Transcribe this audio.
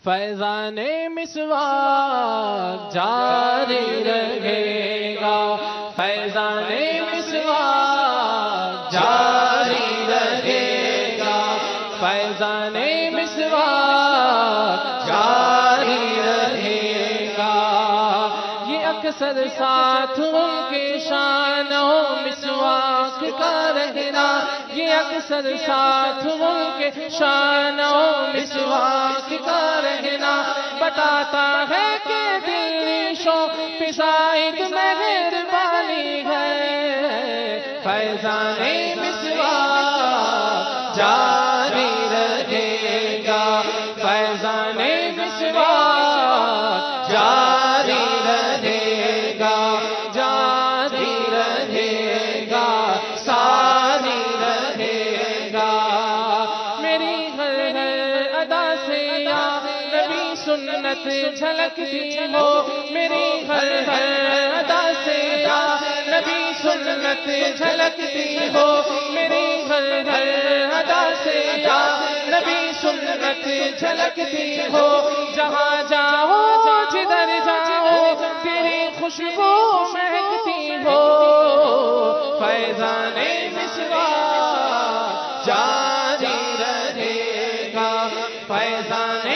فیضان مسواک جاری رہے گا، فیضان مسواک جاری رہے گا، فیضان مسواک جاری رہے گا۔ یہ اکثر ساتھ ان کے شان و مسواک کا رہنا، یہ اکثر ساتھ ان کے شان و مسواک کا رہنا بتاتا ہے کہ دل ریشوں پہ زائد مہربانی ہے۔ فیضان مسواک جاری رہے گا، فیضان مسواک جاری رہے گا، جاری رہے گا، ساری رہے گا۔ میری ہر ہر ادا سے یا نبی سنت جھلکتی ہو، میری ہر ہر ادا سے یا نبی سنت جھلکتی ہو، میری ہر ہر ادا سے یا نبی سنت جھلکتی ہو۔ جہاں جاؤ جدھر جاؤ تیری خوشبو مہکتی ہو۔ فیضان مسواک جاری رہے گا، فیضان